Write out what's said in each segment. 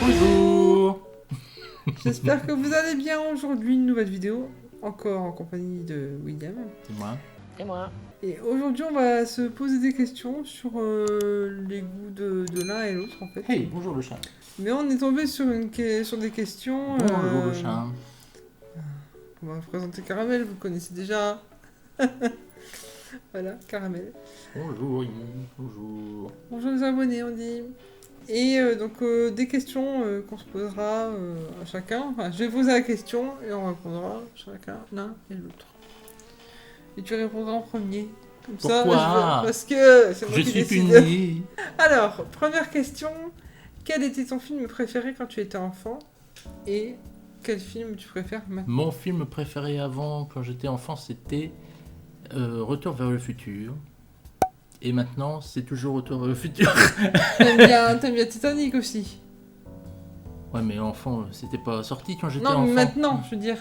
Bonjour. J'espère que vous allez bien aujourd'hui, une nouvelle vidéo, encore en compagnie de William. C'est moi. Et moi. Et aujourd'hui on va se poser des questions sur les goûts de l'un et l'autre en fait. Hey, bonjour le chat. Mais on est tombé sur, sur des questions... Bonjour le chat. On va vous présenter Caramel, vous le connaissez déjà. Voilà, Caramel. Bonjour, bonjour. Bonjour les abonnés on dit. Et donc des questions qu'on se posera à chacun. Enfin, je vais poser la question et on répondra chacun l'un et l'autre. Et tu répondras en premier. Comme Pourquoi ça, parce que c'est moi Je qui suis décide. puni. Alors, première question. Quel était ton film préféré quand tu étais enfant? Et quel film tu préfères maintenant? Mon film préféré avant, quand j'étais enfant, c'était Retour vers le futur. Et maintenant, c'est toujours Retour vers le futur. T'aimes bien Titanic aussi? Ouais, mais enfant, c'était pas sorti quand j'étais Non, enfant. mais maintenant, je veux dire.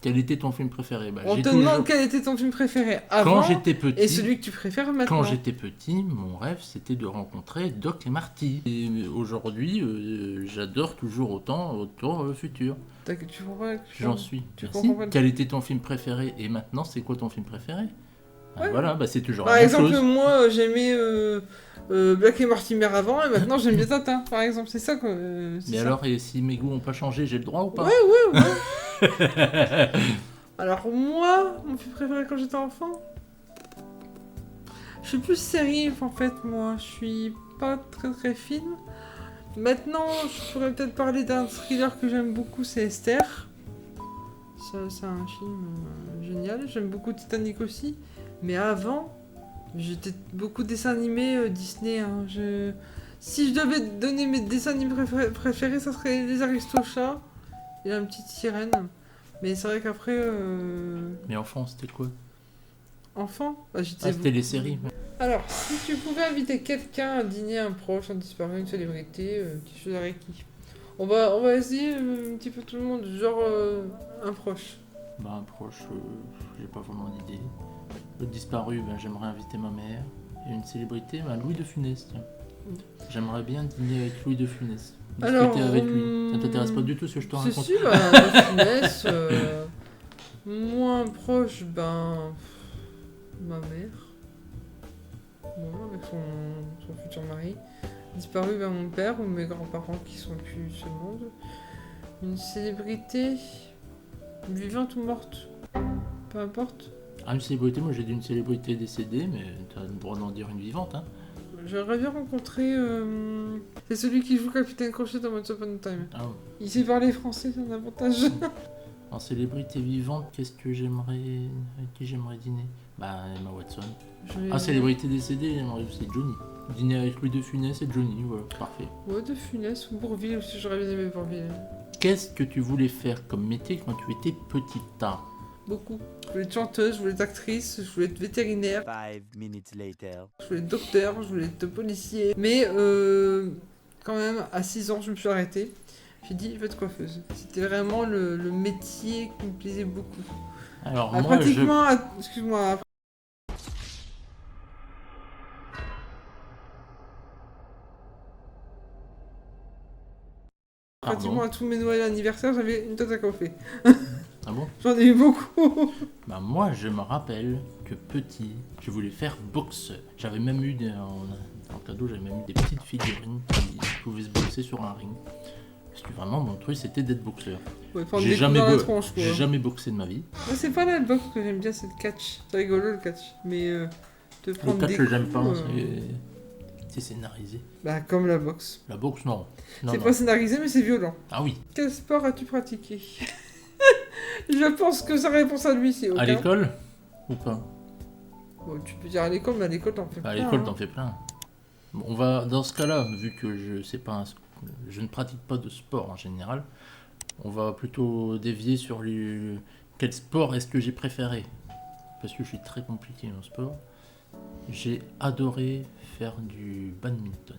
Quel était ton film préféré? On j'ai te demande quel était ton film préféré Quand avant j'étais petit. et celui que tu préfères maintenant. Quand j'étais petit, mon rêve c'était de rencontrer Doc et Marty. Et aujourd'hui, j'adore toujours autant Retour vers le futur. Tu comprends? J'en suis. Tu Merci. comprends pas le- Quel était ton film préféré? Et maintenant, c'est quoi ton film préféré? Ah, Ouais. voilà, bah c'est toujours Par la même exemple, chose. moi j'aimais Black et Mortimer avant et maintenant j'aime bien Tintin, par exemple. C'est ça que. Mais alors, et si mes goûts n'ont pas changé, j'ai le droit ou pas? Ouais. Alors, moi, mon film préféré quand j'étais enfant, je suis plus série en fait, moi. Je suis pas très film. Maintenant, je pourrais peut-être parler d'un thriller que j'aime beaucoup, c'est Esther. Ça, c'est un film génial. J'aime beaucoup Titanic aussi. Mais avant, j'étais beaucoup dessins animés Disney. Hein. Si je devais donner mes dessins animés préférés, ça serait Les Aristochats et La Petite Sirène. Mais c'est vrai qu'après, Mais enfant, c'était quoi? enfant, bah, j'étais... Ah, c'était les séries. Alors, si tu pouvais inviter quelqu'un à dîner, un proche, un disparu, une célébrité, tu choisirais qui? On va essayer un petit peu tout le monde, genre un proche. Bah, un proche, j'ai pas vraiment d'idée. Le disparu, ben, j'aimerais inviter ma mère. Et une célébrité, ben, Louis de Funès, tiens. J'aimerais bien dîner avec Louis de Funès. Discuter Alors, avec lui. Ça t'intéresse pas du tout ce que je te Si, raconte? si, bah, de finesse, moins proche, ben, ma mère. Moi, avec son futur mari. Disparu, ben, mon père ou mes grands-parents qui sont plus ce monde. Une célébrité, vivante ou morte, peu importe. Ah, une célébrité, moi j'ai dit une célébrité décédée, mais t'as le droit d'en dire une vivante, hein. J'aimerais bien rencontrer. C'est celui qui joue Capitaine Crochet dans Once Upon a Time. Ah, ouais. Il sait parler français, c'est un avantage. En célébrité vivante, qu'est-ce que j'aimerais. Avec qui j'aimerais dîner? Bah, Emma Watson. Ah, célébrité décédée, c'est Johnny. Dîner avec Louis de Funès et Johnny, voilà, parfait. Ouais, de Funès ou Bourvil aussi, j'aurais bien aimé Bourvil. Qu'est-ce que tu voulais faire comme métier quand tu étais petite? Beaucoup. Je voulais être chanteuse, je voulais être actrice, je voulais être vétérinaire, 5 minutes later. je voulais être docteur, je voulais être policier. Mais quand même, à 6 ans, je me suis arrêtée. J'ai dit, je vais être coiffeuse. C'était vraiment le métier qui me plaisait beaucoup. Alors, Ah, moi, pratiquement, excuse-moi. Pratiquement Pardon. à tous mes Noëls et anniversaires, j'avais une tête à coiffer. Ah bon? J'en ai eu beaucoup. Bah, moi, je me rappelle que petit, je voulais faire boxeur. J'avais même eu en cadeau, j'avais même eu des petites figurines qui pouvaient se boxer sur un ring. Parce que vraiment, mon truc, c'était d'être boxeur. Ouais, prendre J'ai des coups jamais, dans la tronche, quoi. j'ai jamais boxé de ma vie. Moi, c'est pas là le box que j'aime bien, c'est le catch. C'est rigolo le catch. Mais te Le prendre catch, des que coups... j'aime pas, c'est scénarisé. Bah, comme la boxe. La boxe, non. Non, C'est non. pas scénarisé, mais c'est violent. Ah oui. Quel sport as-tu pratiqué? Je pense que sa réponse à lui, c'est aucun. À l'école ou pas? Bon, tu peux dire à l'école, mais à l'école, t'en fais Bah, à plein, l'école, hein. t'en fais plein. Bon, on va, dans ce cas-là, vu que je ne pratique pas de sport en général, on va plutôt dévier sur quel sport est-ce que j'ai préféré. Parce que je suis très compliqué en sport. J'ai adoré faire du badminton.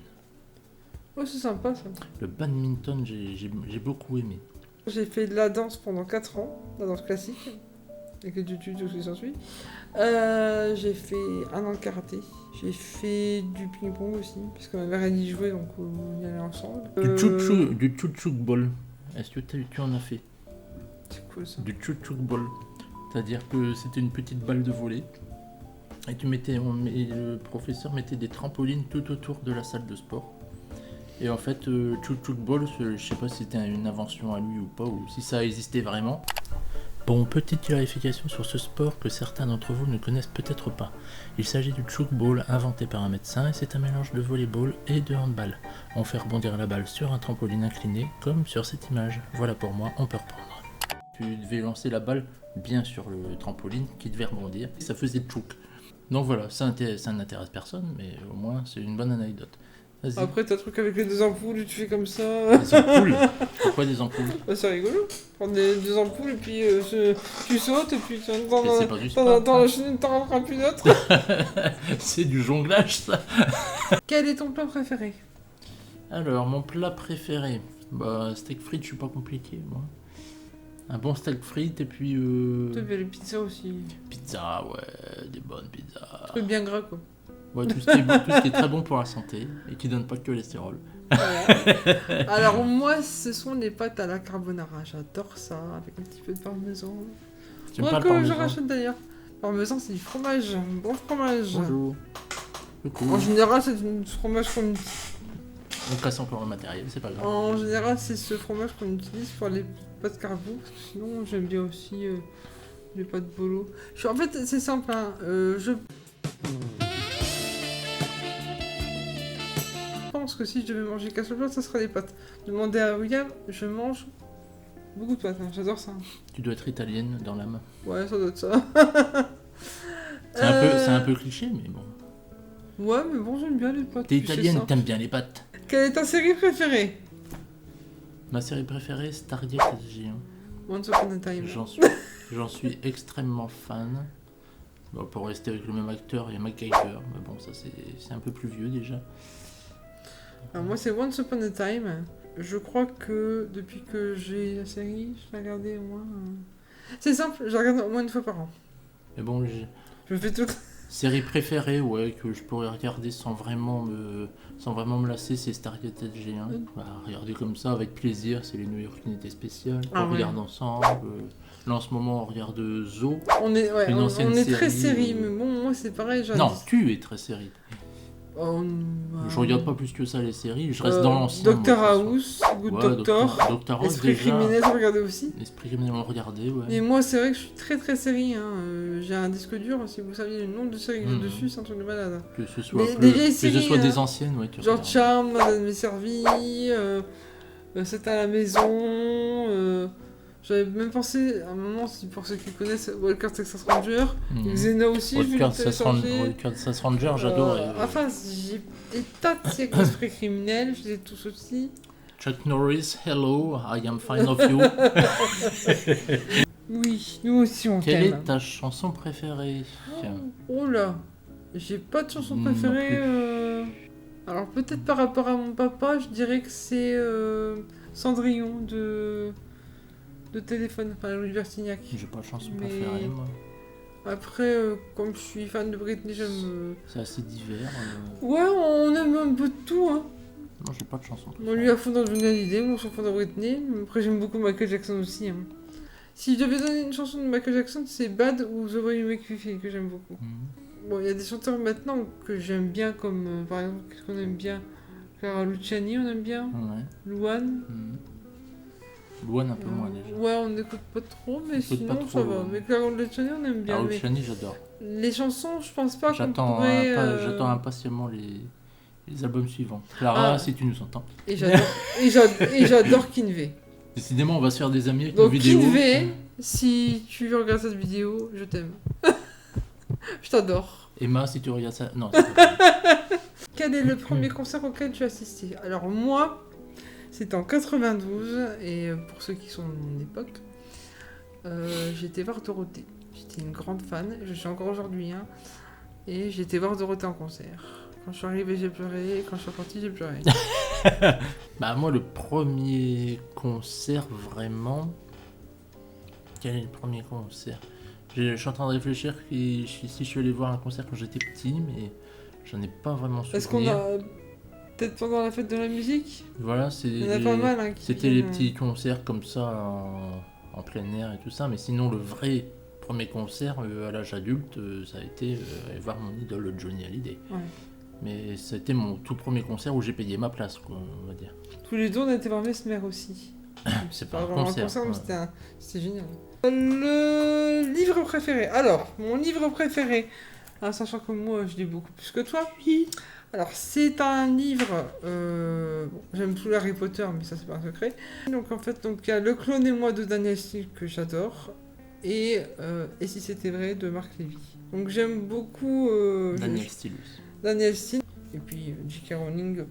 Ouais, c'est sympa, ça. Le badminton, j'ai beaucoup aimé. J'ai fait de la danse pendant 4 ans, la danse classique. avec les tutus, tout ce qui s'ensuit. J'ai fait 1 an de karaté. J'ai fait du ping-pong aussi, parce que ma mère elle y jouait, donc on y allait ensemble. Du chouchouk ball. Est-ce que tu en as fait? C'est cool ça. Du chouchouk ball. C'est-à-dire que c'était une petite balle de volley. Et le professeur mettait des trampolines tout autour de la salle de sport. Et en fait, chouchouk ball, je sais pas si c'était une invention à lui ou pas, ou si ça existait vraiment. Bon, petite clarification sur ce sport que certains d'entre vous ne connaissent peut-être pas. Il s'agit du chukball inventé par un médecin et c'est un mélange de volleyball et de handball. On fait rebondir la balle sur un trampoline incliné comme sur cette image. Voilà pour moi, on peut reprendre. Tu devais lancer la balle bien sur le trampoline qui devait rebondir et ça faisait chouk. Donc voilà, ça n'intéresse personne mais au moins c'est une bonne anecdote. Vas-y. Après, t'as un truc avec les 2 ampoules, tu fais comme ça. Des ampoules. Pourquoi des ampoules? Bah, c'est rigolo. Prendre les 2 ampoules et puis tu sautes et puis c'est pas du sport. dans la chaîne, t'en rentreras plus d'autres. C'est du jonglage ça. Quel est ton plat préféré? Alors, mon plat préféré, bah steak frites, je suis pas compliqué moi. Un bon steak frites et puis Tu veux les pizzas aussi. pizza, ouais, des bonnes pizzas. Truc bien gras quoi. Ouais, tout ce qui est très bon pour la santé et qui donne pas de cholestérol. Voilà. Alors moi, ce sont les pâtes à la carbonara. J'adore ça, avec un petit peu de parmesan. J'aime Moi pas le que je parmesan. rachète d'ailleurs. Parmesan, c'est du fromage, un bon fromage. Bonjour. C'est cool. En général, c'est du fromage qu'on utilise. On casse encore le matériel, c'est pas grave. En général, c'est ce fromage qu'on utilise pour les pâtes carbo. Parce que sinon, j'aime bien aussi les pâtes bolo. En fait, c'est simple. Hein. Je pense que si je devais manger qu'un seul plat, ça serait les pâtes. Demandez à William, je mange beaucoup de pâtes. Hein. J'adore ça. Tu dois être italienne dans l'âme. Ouais, ça doit être ça. C'est un peu cliché, mais bon. Ouais, mais bon, j'aime bien les pâtes. T'es puis c'est italienne, simple. t'aimes bien les pâtes. Quelle est ta série préférée? Ma série préférée, Stargate SG1. Once Upon a Time. J'en suis extrêmement fan. Bon, pour rester avec le même acteur, il y a MacGyver, mais bon, ça c'est un peu plus vieux déjà. Alors moi, c'est Once Upon a Time. Je crois que depuis que j'ai la série, je l'ai regardée au moins. C'est simple, je la regarde au moins 1 fois par an. Mais bon, Je me fais tout. série préférée, ouais, que je pourrais regarder sans vraiment me lasser, c'est Stargate SG1. Bah, regarder comme ça avec plaisir, c'est les New York Unités spéciales. Ah On ouais. regarde ensemble. Là en ce moment, on regarde Zo. On est, ouais, Une on ancienne est très série, série, mais bon, moi c'est pareil. Non, tu es très série. Oh, Je regarde pas plus que ça les séries, je reste dans l'ancien. Doctor moi, House, Good Ouais, Doctor, Doctor House Esprit déjà. criminel, je regardais aussi. Esprit criminel, on le regardait, ouais. Et moi, c'est vrai que je suis très très série. Hein. J'ai un disque dur, si vous saviez le nombre de séries que j'ai Mhm. dessus, c'est un truc de malade. Que ce soit, Des vieilles séries, des hein. anciennes, ouais. Tu Genre regardes. Charme, Madame m'est servie, C'est à la maison. J'avais même pensé à un moment, pour ceux qui connaissent, Walker Texas Ranger, Mhm. Xena aussi, je vais le Walker télécharger. Texas Ranger, j'adore. Enfin, j'ai des tas de séries Esprit criminel, je les ai tous aussi. Chuck Norris, hello, I am fine of you. Oui, nous aussi on Quelle t'aime. est ta chanson préférée? Oh là, j'ai pas de chanson Non préférée. Alors peut-être par rapport à mon papa, je dirais que c'est Cendrillon de Téléphone, enfin Louis Bertignac. J'ai pas de chanson Mais- préférée, moi. Après, comme je suis fan de Britney, j'aime. C'est assez divers. Ouais, on aime un peu de tout. Hein. Non, j'ai pas de chanson Moi, lui préférée. à fond dans Johnny Hallyday, moi je suis à fond dans Britney. Mais après, j'aime beaucoup Michael Jackson aussi. Hein. Si je devais donner une chanson de Michael Jackson, c'est Bad ou The Way You Make Me Feel que j'aime beaucoup. Mhm. Bon, il y a des chanteurs maintenant que j'aime bien, comme par exemple, qu'est-ce qu'on aime bien? Clara Luciani, on aime bien. Ouais. Louane. Mhm. Louane, un peu moins déjà. Ouais, on n'écoute pas trop, mais écoute sinon pas trop, ça va. ouais. Mais Clara Luciani, on aime bien. Alors, Mais Luciani, j'adore. les chansons, je pense pas qu'on J'attends pourrait. j'attends impatiemment les albums suivants. Clara, Ah. si tu nous entends. Et j'adore Kinvey. Décidément, on va se faire des amis avec nos Donc vidéos. Kinvey, si tu regardes cette vidéo, je t'aime. Je t'adore. Emma, si tu regardes ça. Non, c'est pas vrai. Quel est le premier concert auquel tu as assisté? Alors moi, c'était en 92, et pour ceux qui sont de mon époque, j'ai été voir Dorothée. J'étais une grande fan, je suis encore aujourd'hui, hein, et j'ai été voir Dorothée en concert. Quand je suis arrivée, j'ai pleuré, quand je suis partie, j'ai pleuré. Bah, moi, le premier concert, vraiment. Quel est le premier concert? Je suis en train de réfléchir si je suis allé voir un concert quand j'étais petit, mais j'en ai pas vraiment souvenir. Est-ce qu'on a... Peut-être pendant la fête de la musique? Voilà, Il y en a pas mal, hein, qui c'était les viennent, petits concerts comme ça en plein air et tout ça, mais sinon le vrai premier concert à l'âge adulte, ça a été aller voir mon idole Johnny Hallyday. Ouais. Mais c'était mon tout premier concert où j'ai payé ma place, quoi, on va dire. Tous les deux, on a été voir Mesmer aussi. C'est pas un vraiment concert. mais Ouais. c'était génial. Le livre préféré. Alors, mon livre préféré, sachant que moi, je lis beaucoup plus que toi. Alors, c'est un livre... bon, j'aime tout Harry Potter, mais ça, c'est pas un secret. Donc, en fait, il y a Le Clone et moi de Daniel Steele, que j'adore. Et si c'était vrai, de Marc Lévy. Donc, j'aime beaucoup... Daniel Stylus. Daniel Steele. Et puis, J.K. Rowling.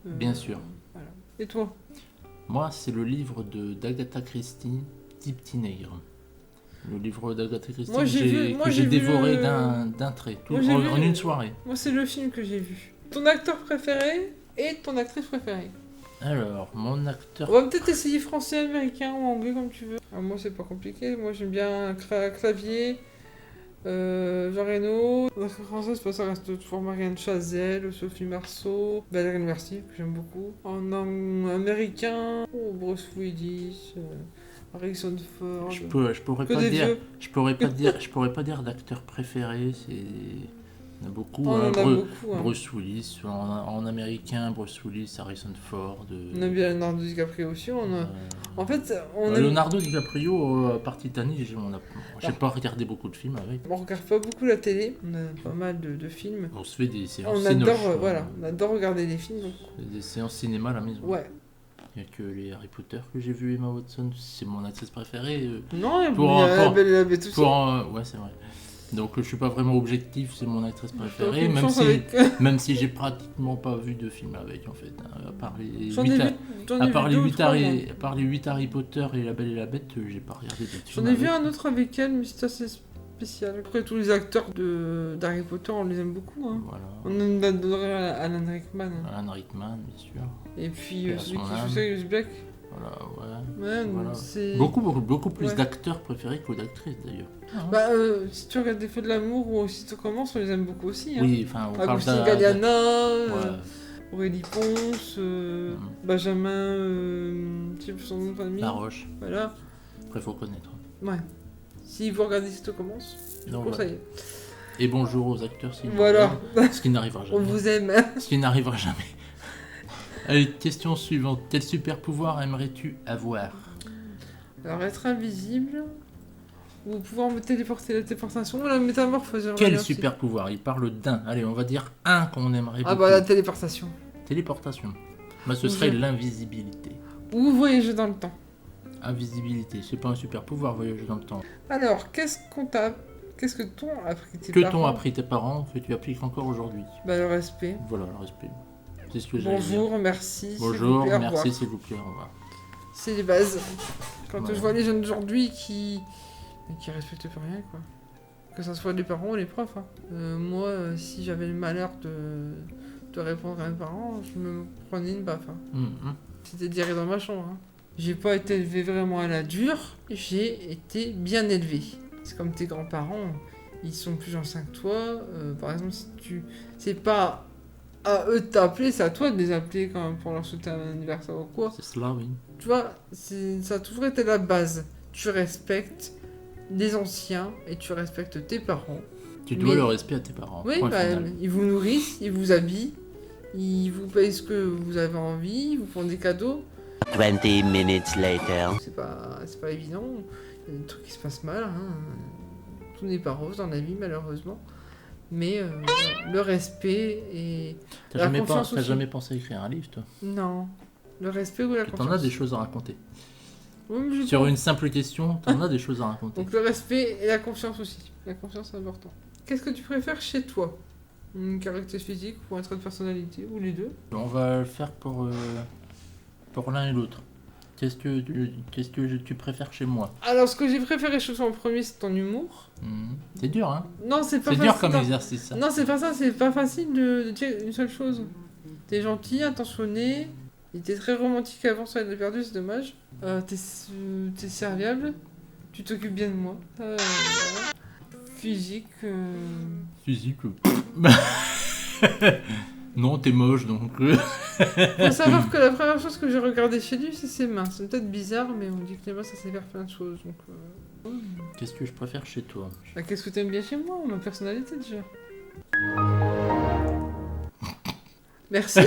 Bien sûr. Voilà. Et toi? Moi, c'est le livre d'Agatha Christie, Deep Teenager. Le livre d'Agatha Christie Moi, que j'ai dévoré vu, d'un trait, moi, j'ai en vu, une soirée. Moi, c'est le film que j'ai vu. Ton acteur préféré et ton actrice préférée. Alors, mon acteur... On va peut-être essayer français, américain ou anglais comme tu veux. Moi, c'est pas compliqué. Moi, j'aime bien Clavier, Jean Reno. En français, ça reste toujours Marianne Chazelle, Sophie Marceau, Valérie Mercier, que j'aime beaucoup. En américain, Bruce Willis, Harrison Ford. Je pourrais Que pas des dire, vieux. je pourrais pas dire d'acteur préféré. Il y en a beaucoup. On en a beaucoup. Hein. Bruce Willis en américain, Bruce Willis, Harrison Ford. On aime bien Leonardo DiCaprio aussi. En fait, on aime... Leonardo DiCaprio, par Titanic, j'ai pas regardé beaucoup de films avec. On regarde pas beaucoup la télé. On a pas mal de films. On se fait des séances On adore, on adore regarder des films. Donc... Des séances cinéma à la maison. Ouais. Il n'y a que les Harry Potter que j'ai vu, Emma Watson, c'est mon actrice préférée. Non, il y a La Belle et la Bête aussi. Ouais, c'est vrai. Donc je suis pas vraiment objectif, c'est mon actrice préférée, même si j'ai pratiquement pas vu de film avec, en fait. Hein. À part les 8 Harry Potter et La Belle et la Bête, j'ai pas regardé d'autres films. J'en ai vu un autre avec elle, mais c'est assez spécial. Après, tous les acteurs d'Harry Potter, on les aime beaucoup. Hein. Voilà. On adorait Alan Rickman. Hein. Alan Rickman, bien sûr. Et puis celui qui joue Sirius Black. Voilà, ouais. Voilà. C'est... Beaucoup plus d'acteurs préférés que d'actrices, d'ailleurs. Bah, si tu regardes des Feux de l'amour ou si tu commences, on les aime beaucoup aussi. Hein. Oui, enfin, on parle Agustin Galliana, Aurélie Ponce, Benjamin, je sais plus son nom de famille. La Roche. Voilà. Après, faut connaître. Ouais. Si vous regardez si tu commences, je vous conseille. Et bonjour aux acteurs, voilà. Ce qui n'arrivera jamais. On vous aime. Ce qui n'arrivera jamais. Allez, question suivante. Quel super pouvoir aimerais-tu avoir? Alors, être invisible, ou pouvoir me téléporter, la téléportation, ou la métamorphose. Quel super pouvoir? Il parle d'un. Allez, on va dire un qu'on aimerait beaucoup. Ah bah la téléportation. Téléportation. Bah ce serait l'invisibilité. Ou voyager dans le temps. Invisibilité, c'est pas un super pouvoir, voyager dans le temps. Alors, qu'est-ce que t'ont appris tes parents? Que t'ont appris tes parents que tu appliques encore aujourd'hui? Bah le respect. Voilà, le respect. C'est ce que j'allais dire. Bonjour, merci. Bonjour, merci, s'il vous plaît, au revoir. C'est les bases. Quand je vois les jeunes d'aujourd'hui qui respectent plus rien, quoi. Que ce soit les parents ou les profs. Hein. Moi, si j'avais le malheur de répondre à mes parents, je me prenais une baffe. Hein. C'était direct dans ma chambre. Hein. J'ai pas été élevé vraiment à la dure, j'ai été bien élevé. C'est comme tes grands-parents, ils sont plus anciens que toi. Par exemple, si c'est pas à eux de t'appeler, c'est à toi de les appeler quand même pour leur souhaiter un anniversaire ou quoi. C'est cela, oui. Tu vois, ça a toujours été la base. Tu respectes les anciens et tu respectes tes parents. Tu dois le respect à tes parents. Oui, ils vous nourrissent, ils vous habillent, ils vous payent ce que vous avez envie, ils vous font des cadeaux. 20 minutes later. C'est pas évident, il y a des trucs qui se passent mal. Hein. Tout n'est pas rose dans la vie, malheureusement. Mais le respect et la confiance aussi. T'as jamais pensé à écrire un livre, toi? Non. Le respect ou la confiance. T'en as des choses à raconter. Oui, sur une simple question, t'en as des choses à raconter. Donc le respect et la confiance aussi. La confiance, c'est important. Qu'est-ce que tu préfères chez toi? Une caractéristique physique ou un trait de personnalité? Ou les deux? On va le faire pour l'un et l'autre. Qu'est-ce que tu préfères chez moi? Alors, ce que j'ai préféré chez toi en premier, c'est ton humour. C'est dur, hein? Non, c'est pas facile. C'est dur comme exercice, ça. Non, c'est pas ça, c'est pas facile de dire une seule chose. T'es gentil, attentionné, il était très romantique avant, ça il l'a perdu, c'est dommage. T'es serviable, Tu t'occupes bien de moi. Voilà. Physique. Physique. Non, t'es moche donc. Faut savoir que la première chose que j'ai regardé chez lui, c'est ses mains. C'est peut-être bizarre, mais on dit que les mains, ça sait faire plein de choses. Donc, Qu'est-ce que je préfère chez toi? Bah, qu'est-ce que t'aimes bien chez moi? Ma personnalité déjà. Merci.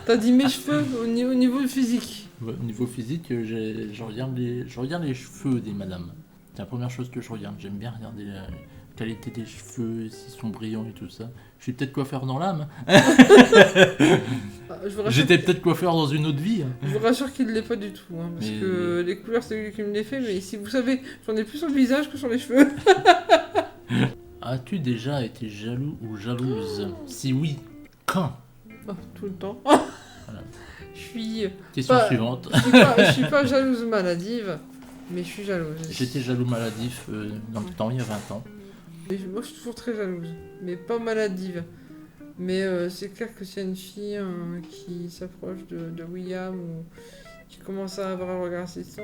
T'as dit mes cheveux au niveau physique. Au niveau physique, je regarde les cheveux des madames. C'est la première chose que je regarde. J'aime bien regarder la qualité des cheveux, s'ils sont brillants et tout ça. Je suis peut-être coiffeur dans l'âme. J'étais peut-être coiffeur dans une autre vie. Je vous rassure qu'il ne l'est pas du tout. Hein, parce que les couleurs, c'est lui qui me les fait. Mais si vous savez, j'en ai plus sur le visage que sur les cheveux. As-tu déjà été jaloux ou jalouse? Si oui, quand? Oh, tout le temps. Voilà. Je suis. Question suivante. Je suis pas jalouse maladive, mais je suis jalouse. J'étais jaloux maladif dans le temps, il y a 20 ans. Mais moi, je suis toujours très jalouse, mais pas maladive. Mais c'est clair que s'il y a une fille qui s'approche de William ou qui commence à avoir un regard assistant,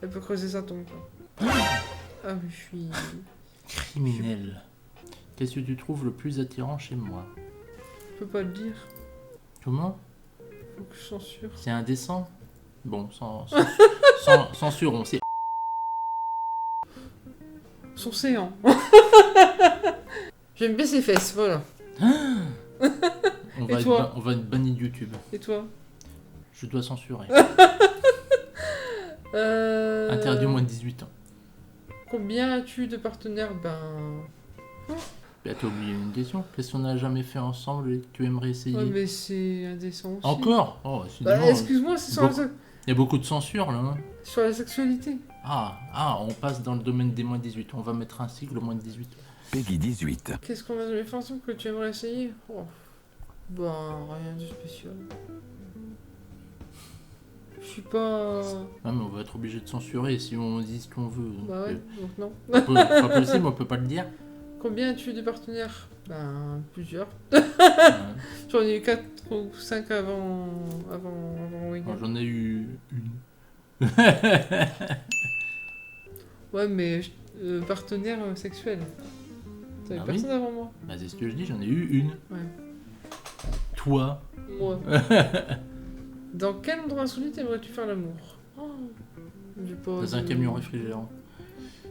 elle peut creuser sa tombe. Quoi. Ah, mais je suis. Criminel. Qu'est-ce que tu trouves le plus attirant chez moi? Je peux pas le dire. Comment? Faut que je censure. C'est indécent? Bon, censure, on sait. Son séant. J'aime bien ses fesses, voilà. On va être banni de YouTube. Et toi? Je dois censurer. Interdit au moins de 18 ans. Combien as-tu de partenaires? Bah, t'as oublié une question. Qu'est-ce qu'on n'a jamais fait ensemble et que tu aimerais essayer? Ouais, mais c'est indécent aussi. Encore? Oh, excuse-moi, c'est sur il y a beaucoup de censure là. Hein. Sur la sexualité. On passe dans le domaine des moins de 18. On va mettre un cycle au moins de 18. Peggy 18. Qu'est-ce qu'on a jamais fait ensemble que tu aimerais essayer? Bah, rien de spécial. Je suis pas... Non, mais on va être obligé de censurer si on dit ce qu'on veut. Donc, bah ouais, donc non. Pas possible, on peut pas le dire. Combien as-tu de partenaires? Ben, plusieurs. Ouais. J'en ai eu 4 ou 5 avant William. J'en ai eu une. Ouais, mais partenaire sexuel. T'avais personne avant moi. Bah, c'est ce que je dis, j'en ai eu une. Ouais. Toi. Moi. Dans quel endroit insolite aimerais-tu faire l'amour? Dans un camion réfrigérant.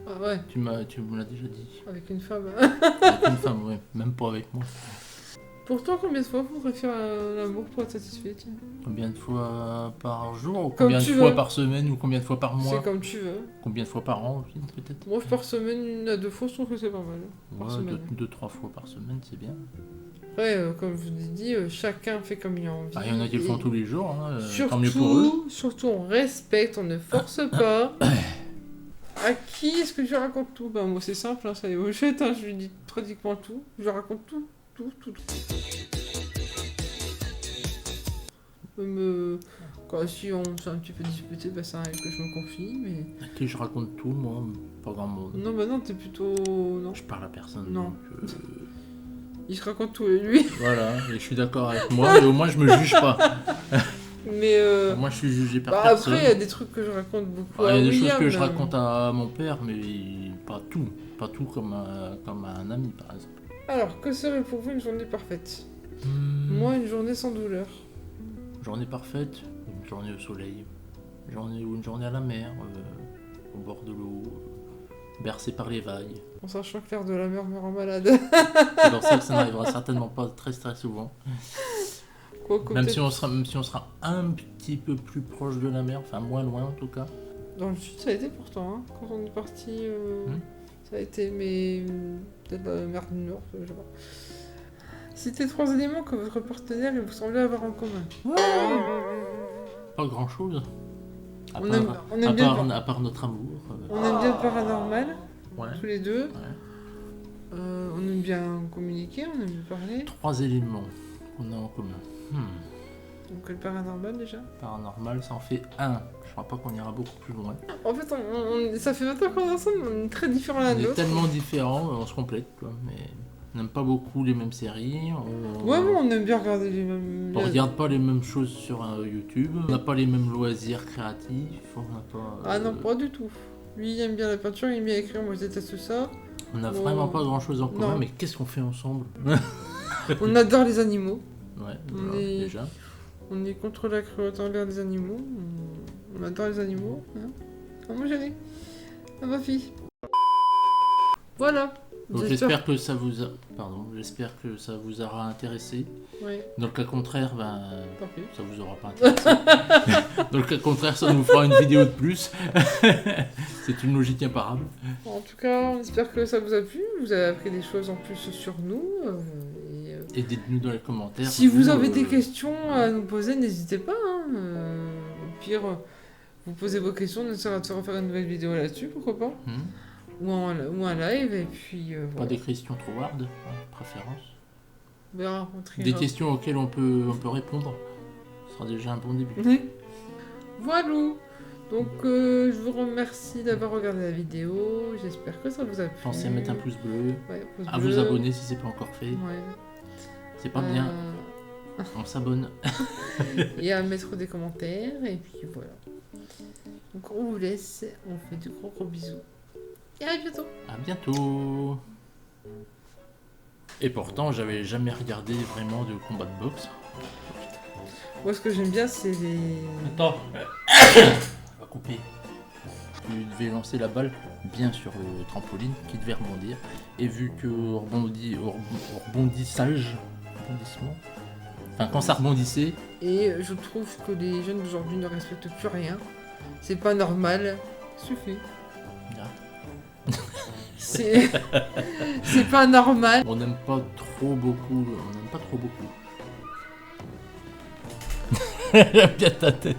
Ah ouais. Tu me l'as déjà dit. Avec une femme. Avec une femme, ouais. Même pas avec moi. Pourtant, combien de fois faudrait faire l'amour pour être satisfait? Tiens. Combien de fois par jour? Ou Comme combien de tu fois veux. par semaine? Ou combien de fois par mois? C'est comme tu veux. Combien de fois par an aussi, peut-être? Moi, par semaine, 1 à 2 fois, je trouve que c'est pas mal. Par Ouais, semaine. 2-3 fois par semaine, c'est bien. Après, comme je vous ai dit, chacun fait comme il a envie. Il y en a qui le font tous les jours, hein, surtout, tant mieux pour eux. Surtout, on respecte, on ne force pas. À qui est-ce que je raconte tout? Bah, moi, c'est simple, hein, ça y est au jet, je lui dis pratiquement tout. Je raconte tout. Quand si on s'est un petit peu disputé, bah, ça arrive que je me confie, mais... À qui je raconte tout, moi? Pas grand monde. Non, bah non, t'es plutôt... Non. Je parle à personne. Non. Donc, Il se raconte tout, lui. Voilà, et je suis d'accord avec moi, et au moins je me juge pas. Mais Moi je suis jugé par bah, personne. après, il y a des trucs que je raconte beaucoup Il y a à des William, choses que je raconte à mon père, mais pas tout. Pas tout comme à un ami, par exemple. Alors, que serait pour vous une journée parfaite? Moi, une journée sans douleur. Journée parfaite, une journée au soleil, une journée à la mer, au bord de l'eau, bercé par les vagues. En sachant que l'air de la mer me rend malade. C'est pour ça que ça n'arrivera certainement pas très souvent. Quoique Même peut-être si on sera un petit peu plus proche de la mer, enfin moins loin en tout cas. dans le sud, ça a été pourtant, hein. Quand on est parti, ça a été, mais peut-être la mer du Nord, je sais pas. Citez 3 éléments que votre partenaire et vous semblez avoir en commun. Pas grand chose. À On aime bien à part notre amour. On aime bien le paranormal, Ouais. tous les deux. Ouais. On aime bien communiquer, on aime bien parler. 3 éléments qu'on a en commun. Donc le paranormal déjà. Paranormal, ça en fait 1. Je crois pas qu'on ira beaucoup plus loin. En fait, ça fait 20 ans qu'on est ensemble, on est très différents l'un On de est l'autre. tellement différents, on se complète, quoi. Mais On n'aime pas beaucoup les mêmes séries. Ouais, bon, on aime bien regarder les mêmes. On regarde pas les mêmes choses sur YouTube. On n'a pas les mêmes loisirs créatifs. On n'a pas. Ah non, pas du tout. Lui, il aime bien la peinture, il aime bien écrire, moi je déteste ça. On n'a Bon, vraiment pas grand chose en commun, non. mais qu'est-ce qu'on fait ensemble? On adore les animaux. Ouais, On voilà, est- déjà. On est contre la cruauté envers les animaux. On adore les animaux. Hein. Ah, moi j'allais. Ah, ma fille. Voilà. Donc j'espère que ça vous a... Pardon, j'espère que ça vous aura intéressé. Ouais, Dans le cas contraire, ben, parfait. ça vous aura pas intéressé. Dans le cas contraire, ça nous fera une vidéo de plus. C'est une logique imparable. En tout cas, on espère que ça vous a plu. Vous avez appris des choses en plus sur nous. Et dites-nous dans les commentaires. Si vous avez des questions à nous poser, n'hésitez pas. Hein. Au pire, vous posez vos questions, on essaiera de se refaire une nouvelle vidéo là-dessus, pourquoi pas. Ou un live, et puis Pas voilà. des questions trop hard, préférence. On verra, on triera. Des questions auxquelles on peut répondre. Ce sera déjà un bon début. Oui. Voilà. Donc, je vous remercie d'avoir regardé la vidéo. J'espère que ça vous a plu. Pensez à mettre un pouce bleu, Ouais, pouce à bleu. vous abonner si c'est pas encore fait. Ouais. C'est pas bien, on s'abonne. Et à mettre des commentaires. Et puis voilà. Donc, on vous laisse. On fait de gros bisous. Et à bientôt. À bientôt. Et pourtant, j'avais jamais regardé vraiment de combat de boxe. Moi, ce que j'aime bien, c'est les. Attends. On va couper. Tu devais lancer la balle bien sur le trampoline qui devait rebondir. Et vu que au rebondissement, enfin quand ça rebondissait, Et je trouve que les jeunes d'aujourd'hui ne respectent plus rien. C'est pas normal. Suffit. C'est c'est pas normal. on n'aime pas trop beaucoup. On n'aime pas trop beaucoup. J'aime bien ta tête.